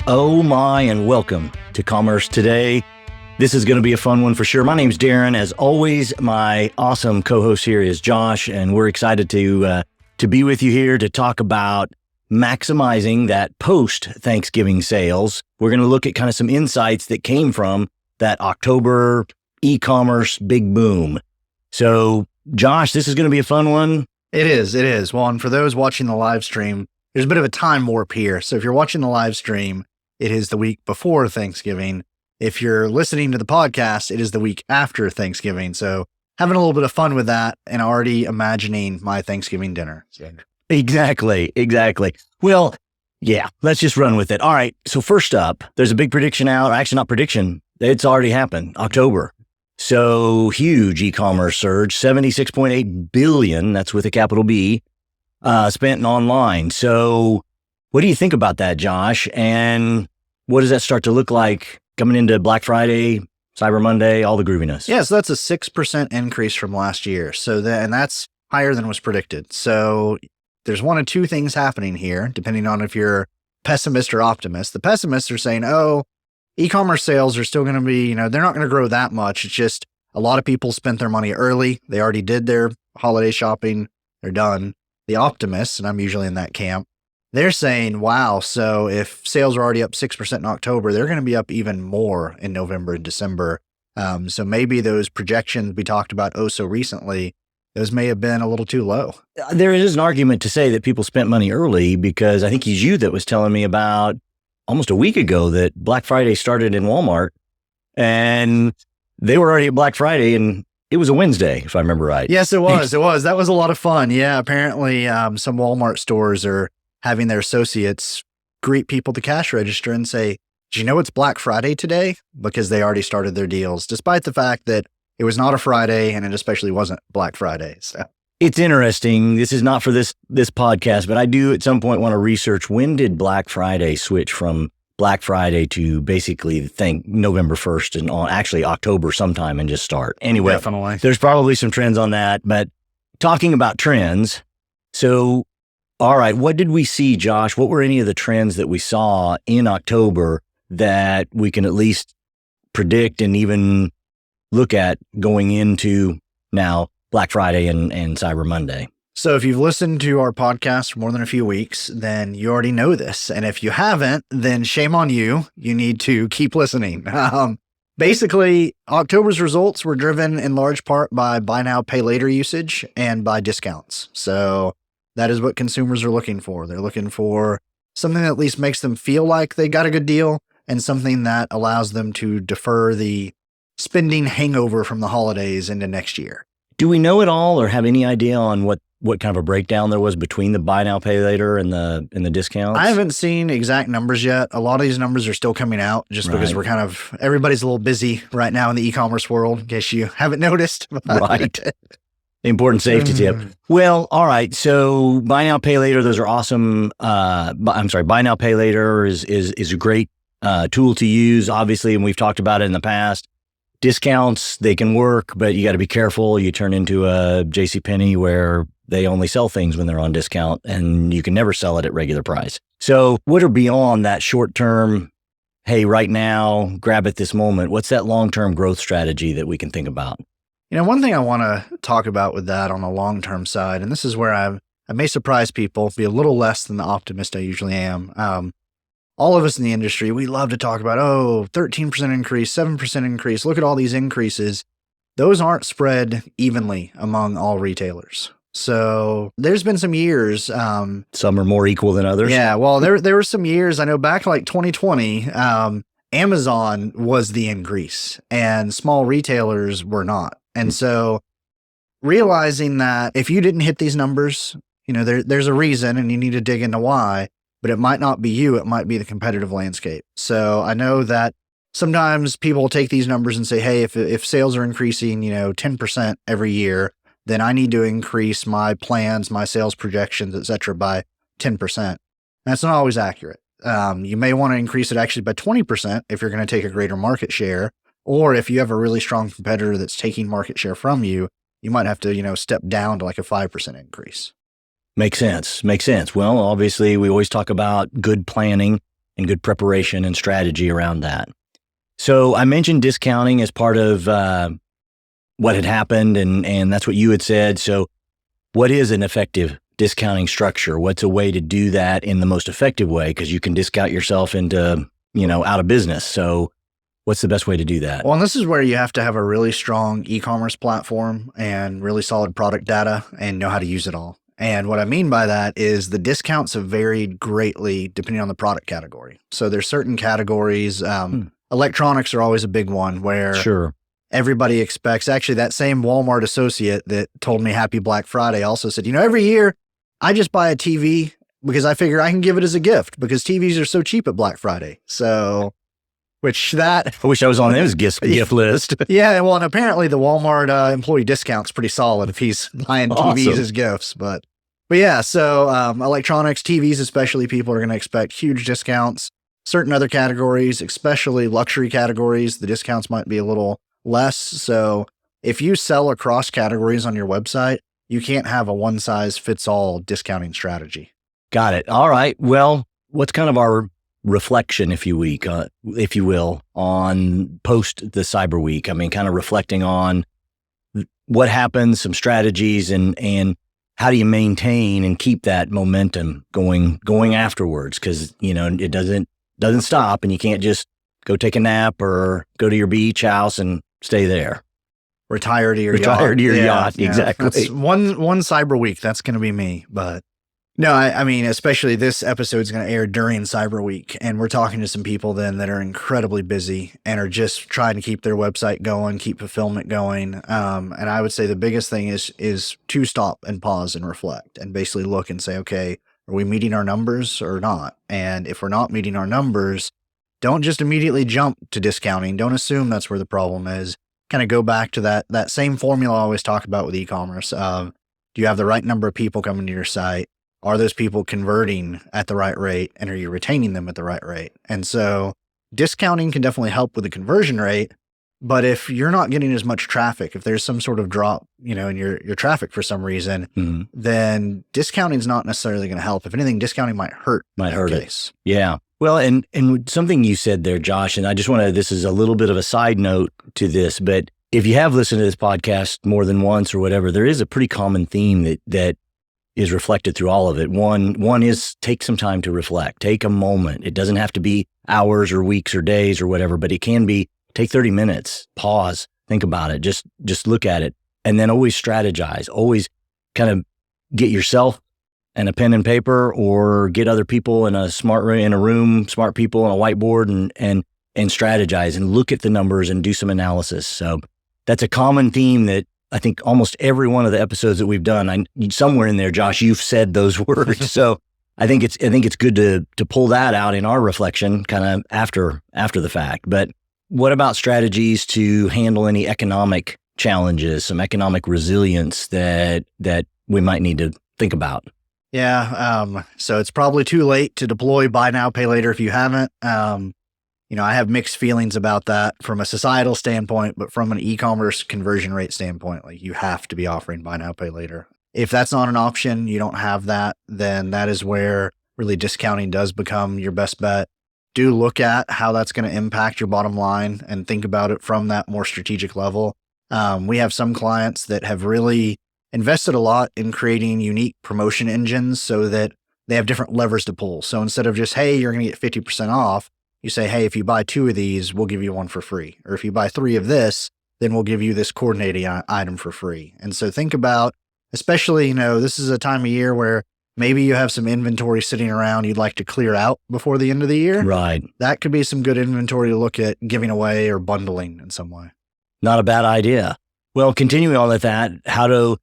Oh my, and welcome to Commerce Today. This is going to be a fun one for sure. My name's Darren. As always, my awesome co-host here is Josh, and we're excited to be with you here to talk about maximizing that post-Thanksgiving sales. We're going to look at kind of some insights that came from that October e-commerce big boom. So, Josh, this is going to be a fun one. It is. Well, and for those watching the live stream, there's a bit of a time warp here. So if you're watching the live stream, it is the week before Thanksgiving. If you're listening to the podcast, it is the week after Thanksgiving. So having a little bit of fun with that and already imagining my Thanksgiving dinner. Exactly. Well, yeah, let's just run with it. All right. So first up, there's a big prediction out. Actually, not prediction. It's already happened. October. So huge e-commerce surge, 76.8 billion. That's with a capital B. Spent online. So what do you think about that, Josh? And what does that start to look like coming into Black Friday, Cyber Monday, all the grooviness? Yeah, so that's a 6% increase from last year. And that's higher than was predicted. So there's one of two things happening here, depending on if you're pessimist or optimist. The pessimists are saying, e-commerce sales are still going to be, they're not going to grow that much. It's just a lot of people spent their money early. They already did their holiday shopping. They're done. The optimists, and I'm usually in that camp, they're saying, wow, so if sales are already up 6% in October, they're going to be up even more in November and December. So maybe those projections we talked about so recently, those may have been a little too low. There is an argument to say that people spent money early because I think it's you that was telling me about almost a week ago that Black Friday started in Walmart and they were already at Black Friday and it was a Wednesday, if I remember right. Yes, it was. That was a lot of fun. Yeah, apparently some Walmart stores are having their associates greet people at the cash register and say, "Do you know it's Black Friday today?" Because they already started their deals, despite the fact that it was not a Friday and it especially wasn't Black Friday. So it's interesting. This is not for this podcast, but I do at some point want to research when did Black Friday switch from Black Friday to basically November 1st and on actually October sometime and just start. Anyway, definitely. There's probably some trends on that, but talking about trends. So, all right, what did we see, Josh? What were any of the trends that we saw in October that we can at least predict and even look at going into now Black Friday and Cyber Monday? So if you've listened to our podcast for more than a few weeks, then you already know this. And if you haven't, then shame on you. You need to keep listening. Basically, October's results were driven in large part by buy now, pay later usage and by discounts. So that is what consumers are looking for. They're looking for something that at least makes them feel like they got a good deal and something that allows them to defer the spending hangover from the holidays into next year. Do we know it all or have any idea on what kind of a breakdown there was between the buy now, pay later and the discounts? I haven't seen exact numbers yet. A lot of these numbers are still coming out just because we're everybody's a little busy right now in the e-commerce world, in case you haven't noticed. Right. The important safety tip. Well, all right. So buy now, pay later, those are awesome. Buy now, pay later is a great tool to use, obviously, and we've talked about it in the past. Discounts, they can work, but you got to be careful. You turn into a JCPenney where they only sell things when they're on discount and you can never sell it at regular price. So what are beyond that short term, hey, right now, grab at this moment? What's that long-term growth strategy that we can think about? One thing I want to talk about with that on the long-term side, and this is where I may surprise people, be a little less than the optimist I usually am. All of us in the industry, we love to talk about, 13% increase, 7% increase. Look at all these increases. Those aren't spread evenly among all retailers. So there's been some years. Some are more equal than others. Yeah, well, there were some years, I know back like 2020, Amazon was the increase and small retailers were not. And so realizing that if you didn't hit these numbers, there's a reason and you need to dig into why. But it might not be you, it might be the competitive landscape. So I know that sometimes people take these numbers and say, hey, if sales are increasing, 10% every year, then I need to increase my plans, my sales projections, et cetera, by 10%. That's not always accurate. You may want to increase it actually by 20% if you're going to take a greater market share, or if you have a really strong competitor that's taking market share from you, you might have to, step down to like a 5% increase. Makes sense. Well, obviously, we always talk about good planning and good preparation and strategy around that. So I mentioned discounting as part of what had happened, and that's what you had said. So what is an effective discounting structure? What's a way to do that in the most effective way? Because you can discount yourself into, out of business. So what's the best way to do that? Well, and this is where you have to have a really strong e-commerce platform and really solid product data and know how to use it all. And what I mean by that is the discounts have varied greatly depending on the product category. So there's certain categories, electronics are always a big one where Sure. everybody expects. Actually, that same Walmart associate that told me Happy Black Friday also said, every year I just buy a TV because I figure I can give it as a gift because TVs are so cheap at Black Friday. So, I wish I was on his gift list. Yeah, well, and apparently the Walmart employee discount's pretty solid if he's buying TVs as gifts. But yeah, so electronics, TVs especially, people are going to expect huge discounts. Certain other categories, especially luxury categories, the discounts might be a little less. So if you sell across categories on your website, you can't have a one-size-fits-all discounting strategy. Got it. All right. Well, what's kind of our reflection, if you will, on post the Cyber Week? I mean, kind of reflecting on what happened, some strategies, and how do you maintain and keep that momentum going afterwards? Because it doesn't stop, and you can't just go take a nap or go to your beach house and stay there. Retire to your yacht. Exactly. That's one Cyber Week. That's going to be me. But no, I mean, especially this episode is going to air during Cyber Week. And we're talking to some people then that are incredibly busy and are just trying to keep their website going, keep fulfillment going. And I would say the biggest thing is to stop and pause and reflect and basically look and say, okay, are we meeting our numbers or not? And if we're not meeting our numbers, don't just immediately jump to discounting. Don't assume that's where the problem is. Kind of go back to that same formula I always talk about with e-commerce. Do you have the right number of people coming to your site? Are those people converting at the right rate? And are you retaining them at the right rate? And so discounting can definitely help with the conversion rate. But if you're not getting as much traffic, if there's some sort of drop, in your traffic for some reason, then discounting is not necessarily going to help. If anything, discounting might hurt. It. Yeah. Well, and something you said there, Josh, and I just this is a little bit of a side note to this, but if you have listened to this podcast more than once or whatever, there is a pretty common theme that is reflected through all of it. One is take some time to reflect, take a moment. It doesn't have to be hours or weeks or days or whatever, but it can be take 30 minutes, pause, think about it, just look at it, and then always strategize, always kind of get yourself and a pen and paper or get other people in a room, smart people on a whiteboard and strategize and look at the numbers and do some analysis. So that's a common theme that I think almost every one of the episodes that we've done, somewhere in there, Josh, you've said those words. So I think it's good to pull that out in our reflection kind of after the fact. But what about strategies to handle any economic challenges, some economic resilience that we might need to think about? Yeah. So it's probably too late to deploy buy now, pay later if you haven't. I have mixed feelings about that from a societal standpoint, but from an e-commerce conversion rate standpoint, like you have to be offering buy now, pay later. If that's not an option, you don't have that, then that is where really discounting does become your best bet. Do look at how that's going to impact your bottom line and think about it from that more strategic level. We have some clients that have really invested a lot in creating unique promotion engines so that they have different levers to pull. So instead of just, hey, you're going to get 50% off, you say, hey, if you buy 2 of these, we'll give you 1 for free. Or if you buy 3 of this, then we'll give you this coordinating item for free. And so think about, especially, this is a time of year where maybe you have some inventory sitting around you'd like to clear out before the end of the year. Right. That could be some good inventory to look at giving away or bundling in some way. Not a bad idea. Well, continuing on with that, how do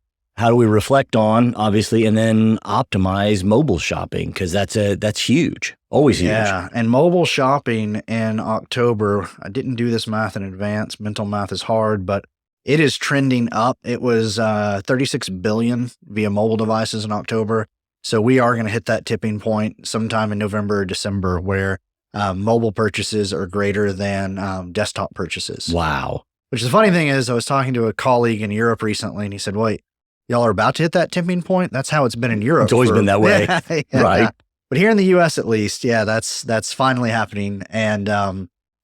we reflect on, obviously, and then optimize mobile shopping? Because that's huge, always huge. Yeah, and mobile shopping in October, I didn't do this math in advance. Mental math is hard, but it is trending up. It was 36 billion via mobile devices in October. So we are going to hit that tipping point sometime in November or December where mobile purchases are greater than desktop purchases. Wow. Which the funny thing is, I was talking to a colleague in Europe recently, and he said, wait, y'all are about to hit that tipping point? That's how it's been in Europe. It's always been that way. Yeah. Right. But here in the US at least, yeah, that's finally happening. And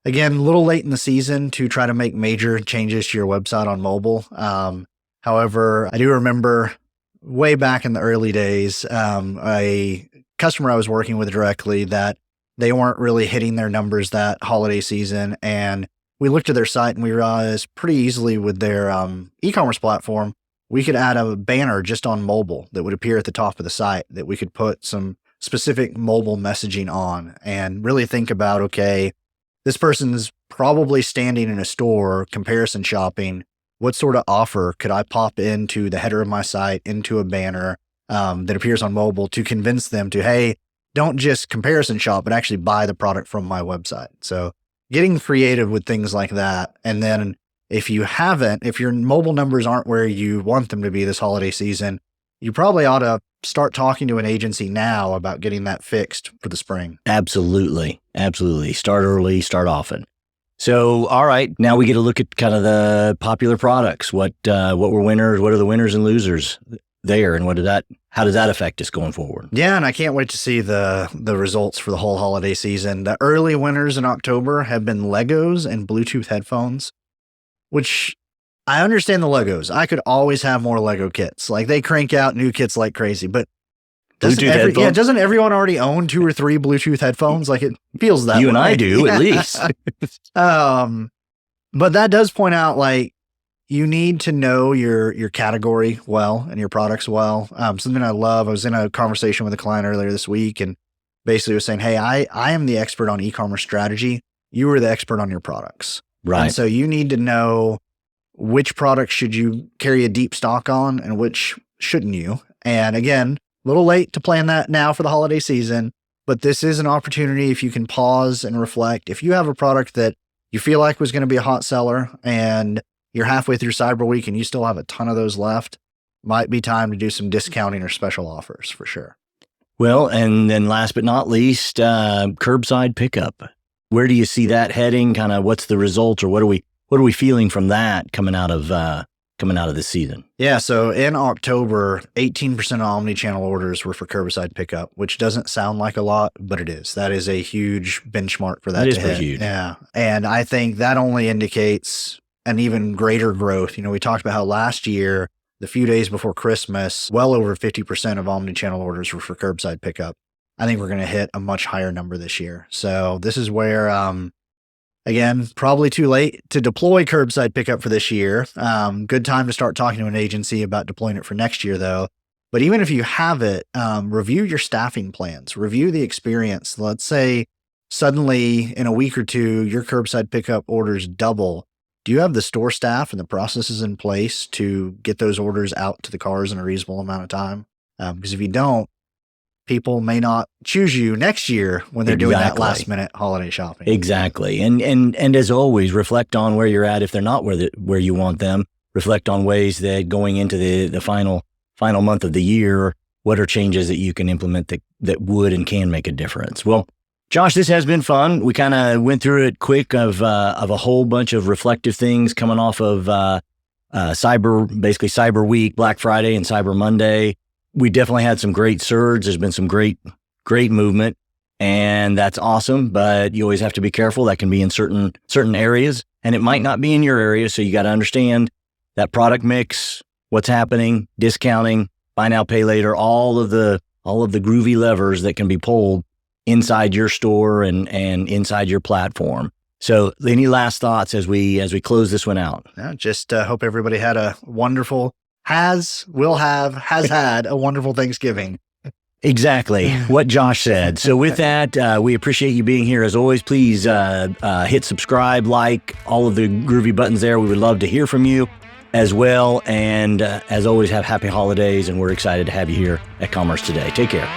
again, a little late in the season to try to make major changes to your website on mobile. However, I do remember way back in the early days, a customer I was working with directly that they weren't really hitting their numbers that holiday season. And we looked at their site and we realized pretty easily with their e-commerce platform, we could add a banner just on mobile that would appear at the top of the site that we could put some specific mobile messaging on and really think about, okay, this person's probably standing in a store comparison shopping. What sort of offer could I pop into the header of my site, into a banner that appears on mobile to convince them to, hey, don't just comparison shop, but actually buy the product from my website. So getting creative with things like that. And then if your mobile numbers aren't where you want them to be this holiday season, you probably ought to start talking to an agency now about getting that fixed for the spring. Absolutely. Absolutely. Start early, start often. So, all right, now we get to look at kind of the popular products. What were winners? What are the winners and losers there? And how does that affect us going forward? Yeah, and I can't wait to see the results for the whole holiday season. The early winners in October have been Legos and Bluetooth headphones, which I understand the Legos. I could always have more Lego kits. Like they crank out new kits like crazy, but doesn't everyone already own 2 or 3 Bluetooth headphones? Like it feels that way. You and I do, at least. But that does point out like you need to know your category well and your products well. Something I love. I was in a conversation with a client earlier this week and basically was saying, hey, I am the expert on e-commerce strategy. You are the expert on your products. Right. And so you need to know which products should you carry a deep stock on and which shouldn't you. And again, a little late to plan that now for the holiday season, but this is an opportunity if you can pause and reflect. If you have a product that you feel like was going to be a hot seller and you're halfway through Cyber Week and you still have a ton of those left, might be time to do some discounting or special offers for sure. Well, and then last but not least, curbside pickup. Where do you see that heading? Kind of what's the results, or what are we feeling from that coming out of this season? Yeah, so in October, 18% of omni-channel orders were for curbside pickup, which doesn't sound like a lot, but it is. That is a huge benchmark for that. That is pretty huge. Yeah, and I think that only indicates an even greater growth. You know, we talked about how last year, the few days before Christmas, well over 50% of omni-channel orders were for curbside pickup. I think we're going to hit a much higher number this year. So this is where, again, probably too late to deploy curbside pickup for this year. Good time to start talking to an agency about deploying it for next year, though. But even if you have it, review your staffing plans, review the experience. Let's say suddenly in a week or two, your curbside pickup orders double. Do you have the store staff and the processes in place to get those orders out to the cars in a reasonable amount of time? Because if you don't, people may not choose you next year when they're doing that last minute holiday shopping. Exactly. And as always, reflect on where you're at. If they're not where you want them, reflect on ways that going into the final month of the year, what are changes that you can implement that would and can make a difference? Well, Josh, this has been fun. We kind of went through it quick of a whole bunch of reflective things coming off of Cyber Week, Black Friday, and Cyber Monday. We definitely had some great surge. There's been some great movement, and that's awesome. But you always have to be careful. That can be in certain areas, and it might not be in your area. So you got to understand that product mix, what's happening, discounting, buy now, pay later, all of the groovy levers that can be pulled inside your store and inside your platform. So, any last thoughts as we close this one out? Yeah, just hope everybody had a wonderful. Has had a wonderful Thanksgiving. Exactly what Josh said. So with that, we appreciate you being here. As always, please hit subscribe, like, all of the groovy buttons there. We would love to hear from you as well. And as always, have happy holidays. And we're excited to have you here at Commerce Today. Take care.